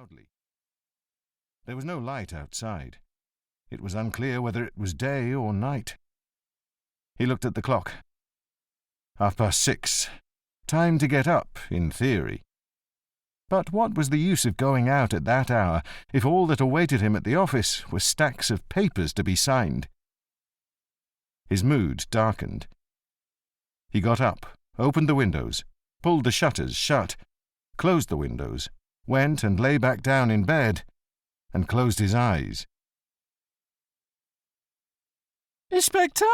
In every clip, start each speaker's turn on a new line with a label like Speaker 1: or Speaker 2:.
Speaker 1: loudly. There was no light outside. It was unclear whether it was day or night. He looked at the clock. 6:30. Time to get up, in theory. But what was the use of going out at that hour if all that awaited him at the office were stacks of papers to be signed? His mood darkened. He got up, opened the windows, pulled the shutters shut, closed the windows, went and lay back down in bed, and closed his eyes.
Speaker 2: "Inspector!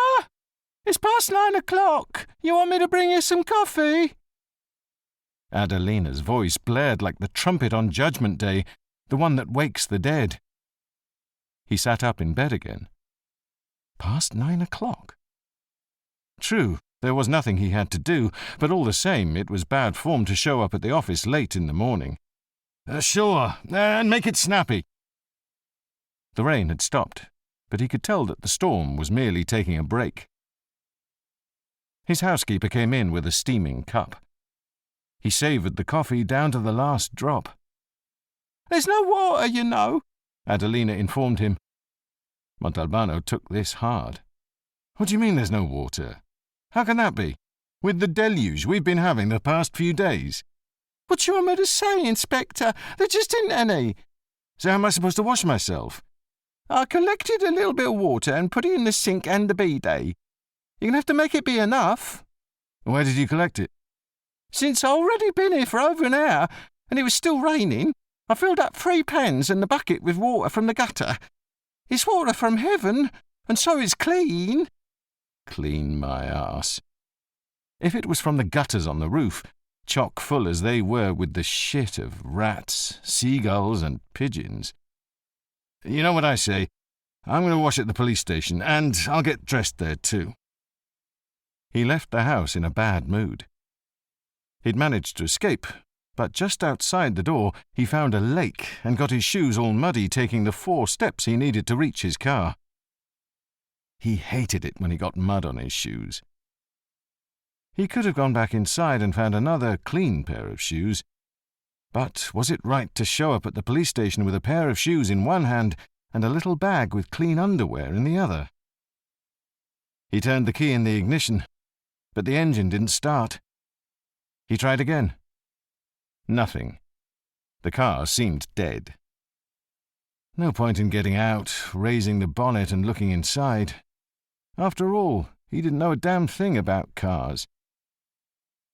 Speaker 2: It's past 9 o'clock. You want me to bring you some coffee?"
Speaker 1: Adelina's voice blared like the trumpet on Judgment Day, the one that wakes the dead. He sat up in bed again. Past 9 o'clock. True, there was nothing he had to do, but all the same it was bad form to show up at the office late in the morning. Sure, and make it snappy." The rain had stopped, but he could tell that the storm was merely taking a break. His housekeeper came in with a steaming cup. He savoured the coffee down to the last drop.
Speaker 2: "There's no water, you know,"
Speaker 1: Adelina informed him. Montalbano took this hard. "What do you mean there's no water? How can that be? With the deluge we've been having the past few days."
Speaker 2: "What do you want me to say, Inspector? There just isn't any."
Speaker 1: "So how am I supposed to wash myself?"
Speaker 2: "I collected a little bit of water and put it in the sink and the bidet. You're going to have to make it be enough."
Speaker 1: "Where did you collect it?"
Speaker 2: "Since I've already been here for over an hour, and it was still raining, I filled up 3 pans and the bucket with water from the gutter. It's water from heaven, and so it's clean."
Speaker 1: Clean my arse. If it was from the gutters on the roof, chock full as they were with the shit of rats, seagulls, and pigeons. "You know what I say? I'm going to wash at the police station, and I'll get dressed there too." He left the house in a bad mood. He'd managed to escape, but just outside the door he found a lake and got his shoes all muddy taking the 4 steps he needed to reach his car. He hated it when he got mud on his shoes. He could have gone back inside and found another clean pair of shoes. But was it right to show up at the police station with a pair of shoes in one hand and a little bag with clean underwear in the other? He turned the key in the ignition, but the engine didn't start. He tried again. Nothing. The car seemed dead. No point in getting out, raising the bonnet and looking inside. After all, he didn't know a damn thing about cars.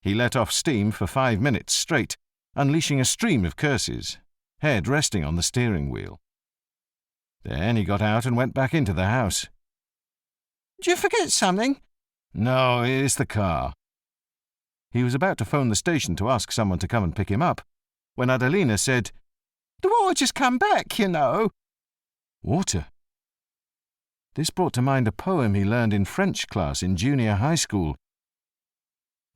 Speaker 1: He let off steam for 5 minutes straight, unleashing a stream of curses, head resting on the steering wheel. Then he got out and went back into the house.
Speaker 2: "Did you forget something?"
Speaker 1: "No, it's the car." He was about to phone the station to ask someone to come and pick him up, when Adelina said,
Speaker 2: "The water just come back, you know."
Speaker 1: Water? This brought to mind a poem he learned in French class in junior high school.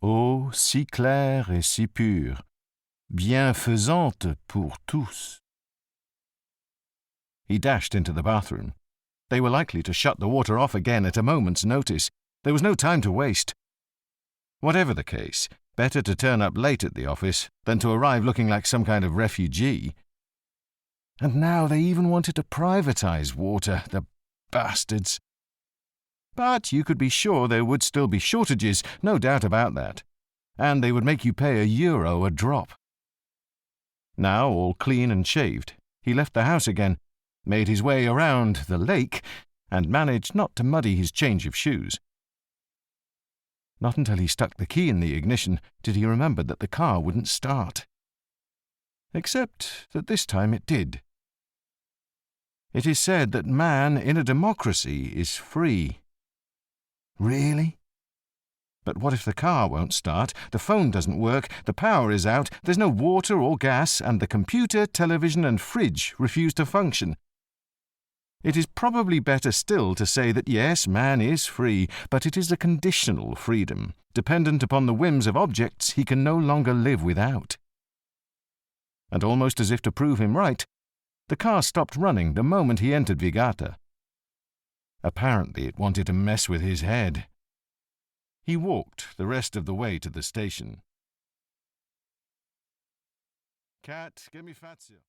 Speaker 1: Eau si claire et si pure, bienfaisante pour tous. He dashed into the bathroom. They were likely to shut the water off again at a moment's notice. There was no time to waste. Whatever the case, better to turn up late at the office than to arrive looking like some kind of refugee. And now they even wanted to privatize water, the bastards. But you could be sure there would still be shortages, no doubt about that. And they would make you pay €1 a drop. Now, all clean and shaved, he left the house again, made his way around the lake, and managed not to muddy his change of shoes. Not until he stuck the key in the ignition did he remember that the car wouldn't start. Except that this time it did. It is said that man in a democracy is free. Really? But what if the car won't start, the phone doesn't work, the power is out, there's no water or gas, and the computer, television, and fridge refuse to function? It is probably better still to say that yes, man is free, but it is a conditional freedom, dependent upon the whims of objects he can no longer live without. And almost as if to prove him right, the car stopped running the moment he entered Vigàta. Apparently it wanted to mess with his head. He walked the rest of the way to the station. Cat, get me Fazio.